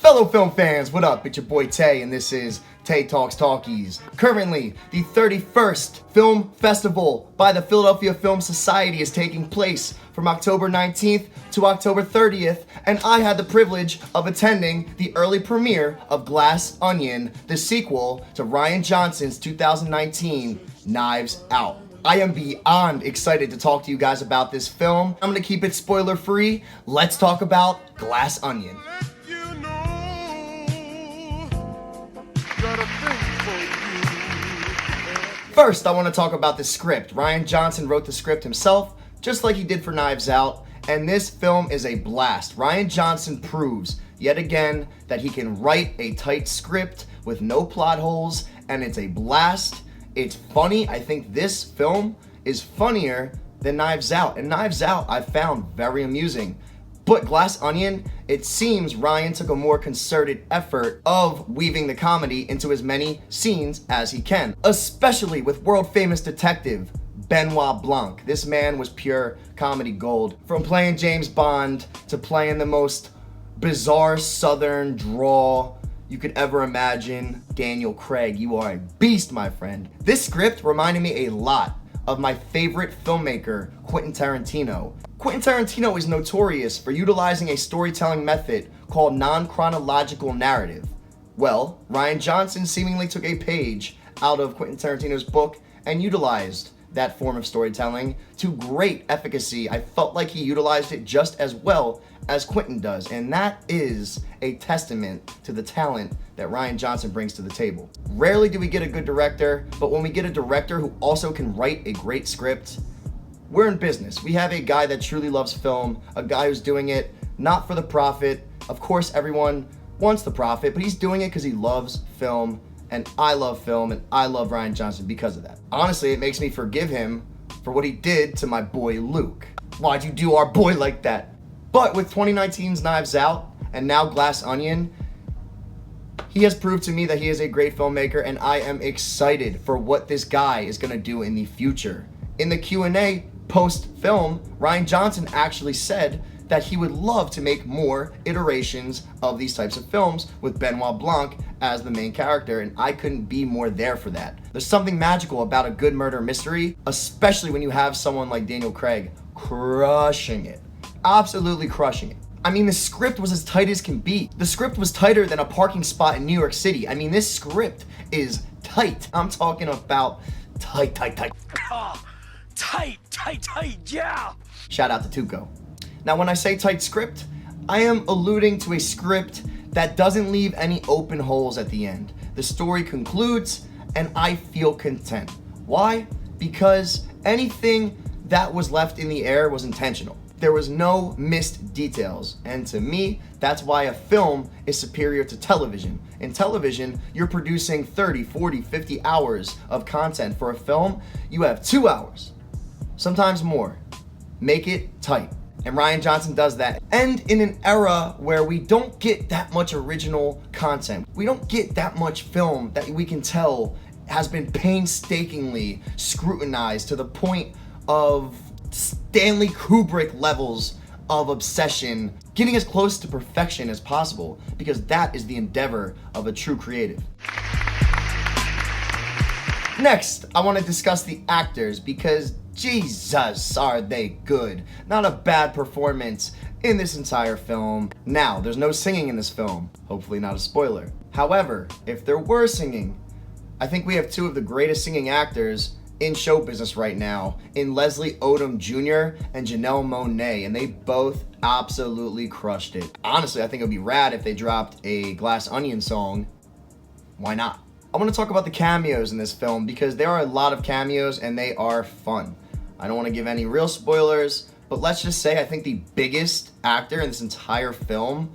Fellow film fans, what up? It's your boy Tay, and this is Tay Talks Talkies. Currently, the 31st Film Festival by the Philadelphia Film Society is taking place from October 19th to October 30th, and I had the privilege of attending the early premiere of Glass Onion, the sequel to Rian Johnson's 2019 Knives Out. I am beyond excited to talk to you guys about this film. I'm gonna keep it spoiler free. Let's talk about Glass Onion. First, I want to talk about the script. Rian Johnson wrote the script himself, just like he did for Knives Out, and this film is a blast. Rian Johnson proves, yet again, that he can write a tight script with no plot holes, and it's a blast. It's funny. I think this film is funnier than Knives Out, and Knives Out I found very amusing. But Glass Onion, it seems Rian took a more concerted effort of weaving the comedy into as many scenes as he can, especially with world-famous detective Benoit Blanc. This man was pure comedy gold. From playing James Bond to playing the most bizarre southern drawl you could ever imagine. Daniel Craig, you are a beast, my friend. This script reminded me a lot of my favorite filmmaker, Quentin Tarantino. Quentin Tarantino is notorious for utilizing a storytelling method called non-chronological narrative. Well, Rian Johnson seemingly took a page out of Quentin Tarantino's book and utilized that form of storytelling to great efficacy. I felt like he utilized it just as well as Quentin does, and that is a testament to the talent that Rian Johnson brings to the table. Rarely do we get a good director, but when we get a director who also can write a great script, we're in business. We have a guy that truly loves film, a guy who's doing it not for the profit. Of course, everyone wants the profit, but he's doing it because he loves film, and I love film, and I love Rian Johnson because of that. Honestly, it makes me forgive him for what he did to my boy Luke. Why'd you do our boy like that? But with 2019's Knives Out and now Glass Onion, he has proved to me that he is a great filmmaker, and I am excited for what this guy is gonna do in the future. In the Q&A post-film, Rian Johnson actually said that he would love to make more iterations of these types of films with Benoit Blanc as the main character, and I couldn't be more there for that. There's something magical about a good murder mystery, especially when you have someone like Daniel Craig crushing it. Absolutely crushing it. I mean, the script was as tight as can be. The script was tighter than a parking spot in New York City. I mean, this script is tight. I'm talking about tight. Tight, yeah! Shout out to Tuco. Now, when I say tight script, I am alluding to a script that doesn't leave any open holes at the end. The story concludes, and I feel content. Why? Because anything that was left in the air was intentional. There was no missed details, and to me, that's why a film is superior to television. In television, you're producing 30, 40, 50 hours of content. For a film, you have 2 hours, sometimes more. Make it tight. And Rian Johnson does that. And in an era where we don't get that much original content, we don't get that much film that we can tell has been painstakingly scrutinized to the point of Stanley Kubrick levels of obsession, getting as close to perfection as possible, because that is the endeavor of a true creative. Next, I want to discuss the actors, because Jesus, are they good. Not a bad performance in this entire film. Now, there's no singing in this film. Hopefully not a spoiler. However, if there were singing, I think we have two of the greatest singing actors in show business right now, in Leslie Odom Jr. and Janelle Monáe, and they both absolutely crushed it. Honestly, I think it would be rad if they dropped a Glass Onion song. Why not? I want to talk about the cameos in this film, because there are a lot of cameos and they are fun. I don't want to give any real spoilers, but let's just say I think the biggest actor in this entire film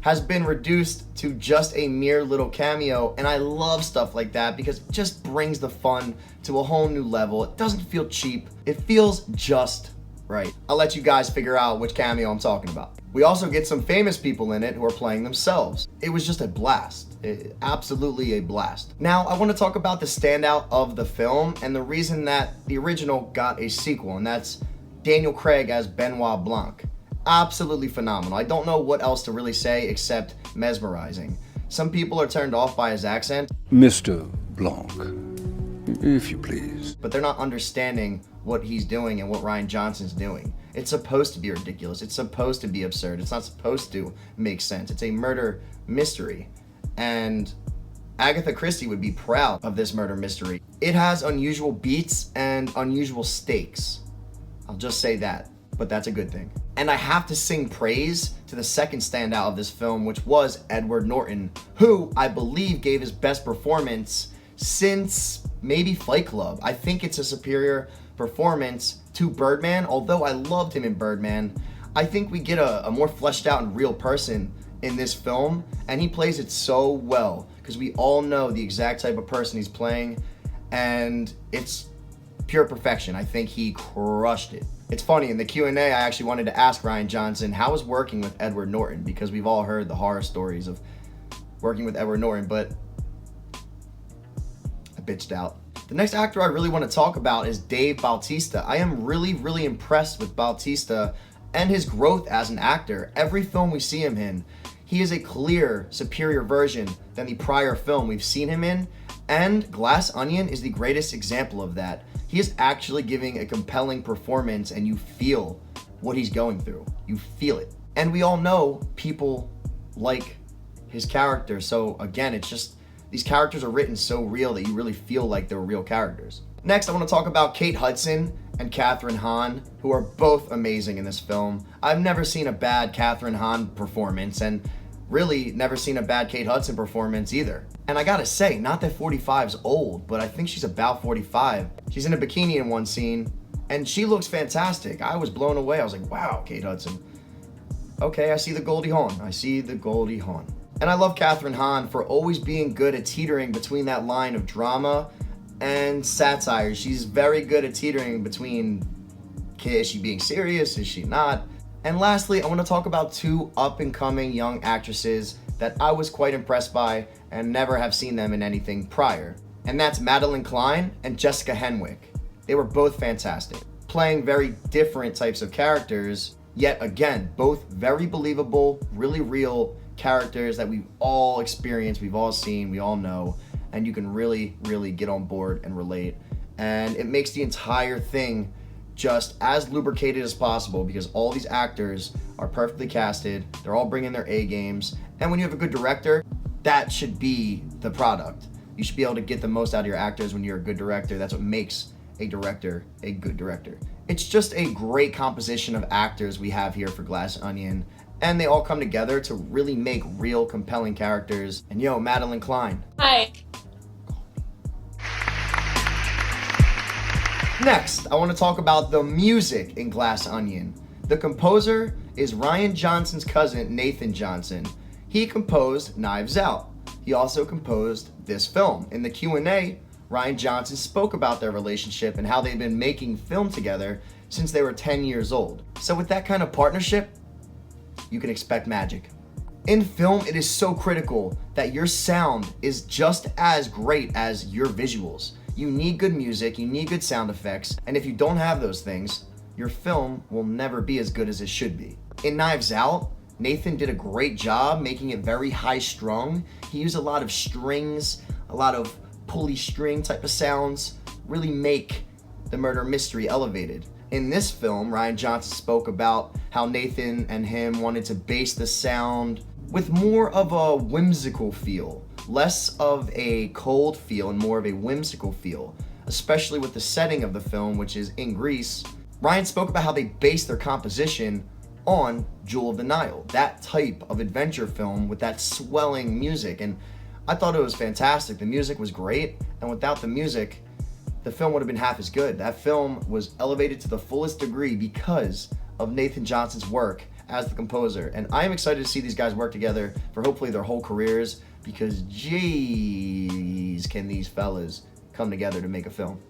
has been reduced to just a mere little cameo, and I love stuff like that because it just brings the fun to a whole new level. It doesn't feel cheap, it feels just right. I'll let you guys figure out which cameo I'm talking about. We also get some famous people in it who are playing themselves. It was just a blast. Absolutely a blast. Now, I want to talk about the standout of the film and the reason that the original got a sequel, and that's Daniel Craig as Benoit Blanc. absolutely phenomenal. I don't know what else to really say except mesmerizing. Some people are turned off by his accent, Mr. Blanc, if you please. but they're not understanding what he's doing and what Rian Johnson's doing. It's supposed to be ridiculous. It's supposed to be absurd. It's not supposed to make sense. It's a murder mystery. And Agatha Christie would be proud of this murder mystery. It has unusual beats and unusual stakes. I'll just say that, but that's a good thing. And I have to sing praise to the second standout of this film, which was Edward Norton, who I believe gave his best performance since maybe Fight Club. I think it's a superior performance to Birdman, although I loved him in Birdman. I think we get a more fleshed out and real person in this film, and he plays it so well because we all know the exact type of person he's playing, and it's pure perfection. I think he crushed it. It's funny, in the Q&A, I actually wanted to ask Rian Johnson how was working with Edward Norton, because we've all heard the horror stories of working with Edward Norton, but I bitched out. The next actor I really want to talk about is Dave Bautista. I am really impressed with Bautista and his growth as an actor. Every film we see him in, he is a clear, superior version than the prior film we've seen him in, and Glass Onion is the greatest example of that. He is actually giving a compelling performance, and you feel what he's going through. You feel it. And we all know people like his character, so again, it's just, these characters are written so real that you really feel like they're real characters. Next, I want to talk about Kate Hudson and Kathryn Hahn, who are both amazing in this film. I've never seen a bad Kathryn Hahn performance, and really never seen a bad Kate Hudson performance either. And I gotta say, not that 45's old, but I think she's about 45. She's in a bikini in one scene, and she looks fantastic. I was blown away. I was like, wow, Kate Hudson. Okay, I see the Goldie Hawn. I see the Goldie Hawn. And I love Kathryn Hahn for always being good at teetering between that line of drama and satire. She's very good at teetering between, is she being serious, is she not? And lastly, I want to talk about two up-and-coming young actresses that I was quite impressed by and never have seen them in anything prior. And that's Madeline Klein and Jessica Henwick. They were both fantastic, playing very different types of characters, yet again, both very believable, really real characters that we've all experienced, we've all seen, we all know, and you can really get on board and relate. And it makes the entire thing just as lubricated as possible because all these actors are perfectly casted, they're all bringing their A games, and when you have a good director, that should be the product. You should be able to get the most out of your actors when you're a good director. That's what makes a director a good director. It's just a great composition of actors we have here for Glass Onion, and they all come together to really make real compelling characters. And yo, Madeline Klein. Hi. Next, I want to talk about the music in Glass Onion. The composer is Rian Johnson's cousin, Nathan Johnson. He composed Knives Out. He also composed this film. In the Q&A, Rian Johnson spoke about their relationship and how they've been making film together since they were 10 years old. So with that kind of partnership, you can expect magic. In film, it is so critical that your sound is just as great as your visuals. You need good music, you need good sound effects, and if you don't have those things, your film will never be as good as it should be. In Knives Out, Nathan did a great job making it very high strung. He used a lot of strings, a lot of pulley string type of sounds, really make the murder mystery elevated. In this film, Rian Johnson spoke about how Nathan and him wanted to base the sound with more of a whimsical feel, less of a cold feel and more of a whimsical feel, especially with the setting of the film, which is in Greece. Rian spoke about how they based their composition on Jewel of the Nile, that type of adventure film with that swelling music, and I thought it was fantastic. The music was great, and without the music, the film would have been half as good. That film was elevated to the fullest degree because of Nathan Johnson's work as the composer, and I am excited to see these guys work together for hopefully their whole careers, because geez, can these fellas come together to make a film.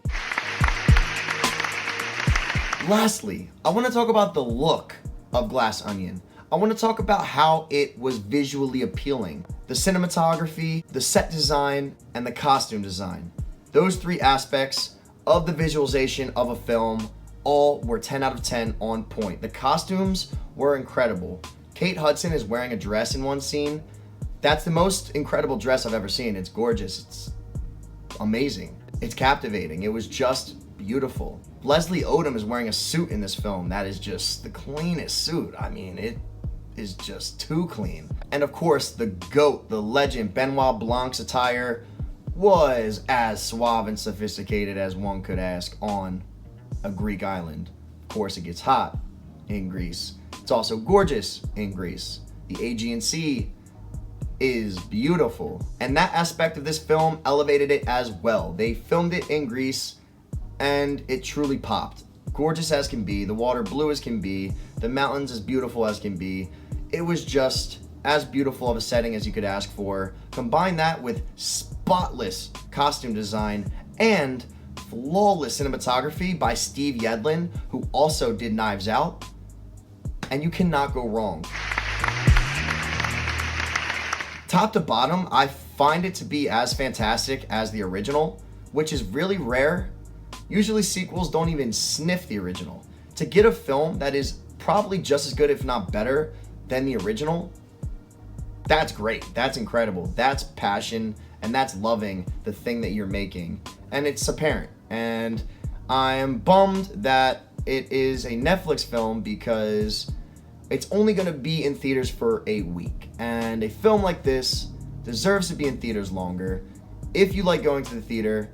Lastly, I want to talk about the look of Glass Onion. I want to talk about how it was visually appealing. The cinematography, the set design, and the costume design. Those three aspects of the visualization of a film all were 10 out of 10 on point. The costumes were incredible. Kate Hudson is wearing a dress in one scene. That's the most incredible dress I've ever seen. It's gorgeous. It's amazing. It's captivating. It was just beautiful. Leslie Odom is wearing a suit in this film that is just the cleanest suit. I mean, it is just too clean. And of course, the GOAT, the legend, Benoit Blanc's attire was as suave and sophisticated as one could ask on a Greek island. Of course, it gets hot in Greece. It's also gorgeous in Greece. The Aegean Sea is beautiful. And that aspect of this film elevated it as well. They filmed it in Greece and it truly popped. Gorgeous as can be, the water blue as can be, the mountains as beautiful as can be. It was just as beautiful of a setting as you could ask for. Combine that with spotless costume design and flawless cinematography by Steve Yedlin, who also did Knives Out, and you cannot go wrong. Top to bottom, I find it to be as fantastic as the original, which is really rare. Usually sequels don't even sniff the original. To get a film that is probably just as good, if not better, than the original, that's great. That's incredible. That's passion, and that's loving the thing that you're making. And it's apparent. And I am bummed that it is a Netflix film because it's only going to be in theaters for a week. And a film like this deserves to be in theaters longer. If you like going to the theater,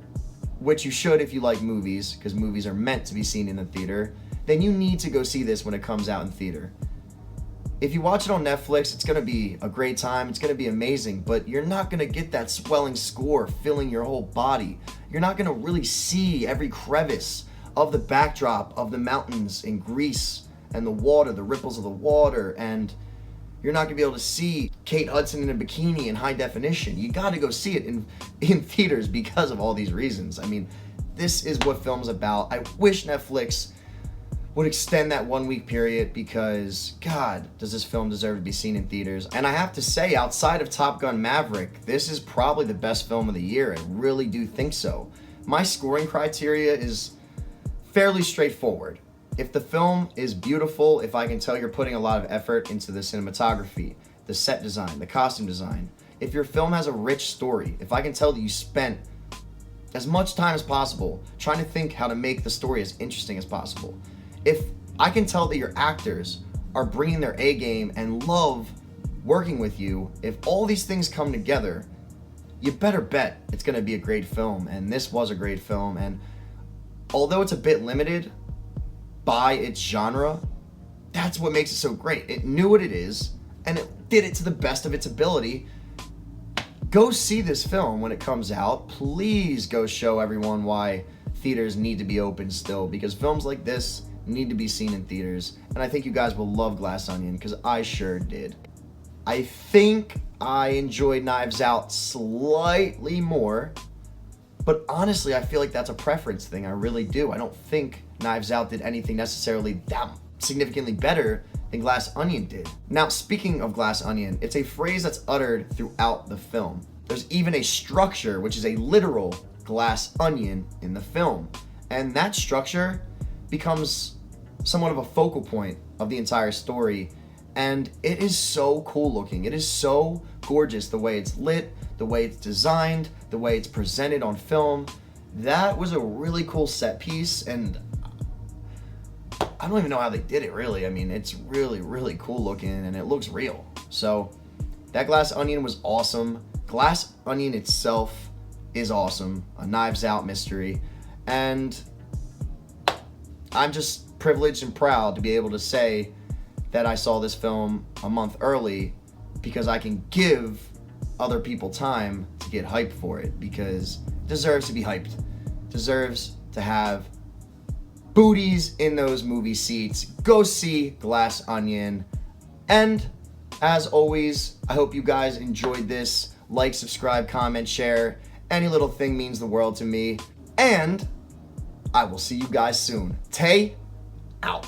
which you should if you like movies, because movies are meant to be seen in the theater, then you need to go see this when it comes out in theater. If you watch it on Netflix, it's going to be a great time. It's going to be amazing, but you're not going to get that swelling score filling your whole body. You're not going to really see every crevice of the backdrop of the mountains in Greece and the water, the ripples of the water, and you're not going to be able to see Kate Hudson in a bikini in high definition. You got to go see it in theaters because of all these reasons. I mean, this is what film's about. I wish Netflix would extend that 1 week period because, God, does this film deserve to be seen in theaters. And I have to say, outside of Top Gun Maverick, this is probably the best film of the year. I really do think so. My scoring criteria is fairly straightforward. If the film is beautiful, if I can tell you're putting a lot of effort into the cinematography, the set design, the costume design, if your film has a rich story, if I can tell that you spent as much time as possible trying to think how to make the story as interesting as possible, if I can tell that your actors are bringing their A game and love working with you, if all these things come together, you better bet it's going to be a great film. And this was a great film. And although it's a bit limited by its genre, that's what makes it so great. It knew what it is and it did it to the best of its ability. Go see this film when it comes out. Please go show everyone why theaters need to be open still, because films like this need to be seen in theaters. And I think you guys will love Glass Onion, because I sure did. I think I enjoyed Knives Out slightly more, but honestly, I feel like that's a preference thing. I really do. I don't think Knives Out did anything necessarily that significantly better than Glass Onion did. Now, speaking of Glass Onion, it's a phrase that's uttered throughout the film. There's even a structure, which is a literal glass onion in the film. And that structure becomes somewhat of a focal point of the entire story, and it is so cool looking. It is so gorgeous, the way it's lit, the way it's designed, the way it's presented on film. That was a really cool set piece, and I don't even know how they did it, really. I mean, it's really, really cool looking, and it looks real. So that Glass Onion was awesome. Glass Onion itself is awesome, a Knives Out mystery, and I'm just privileged and proud to be able to say that I saw this film a month early, because I can give other people time to get hyped for it, because it deserves to be hyped. It deserves to have booties in those movie seats. Go see Glass Onion. And as always, I hope you guys enjoyed this. Like, subscribe, comment, share. Any little thing means the world to me. And I will see you guys soon. Tay out.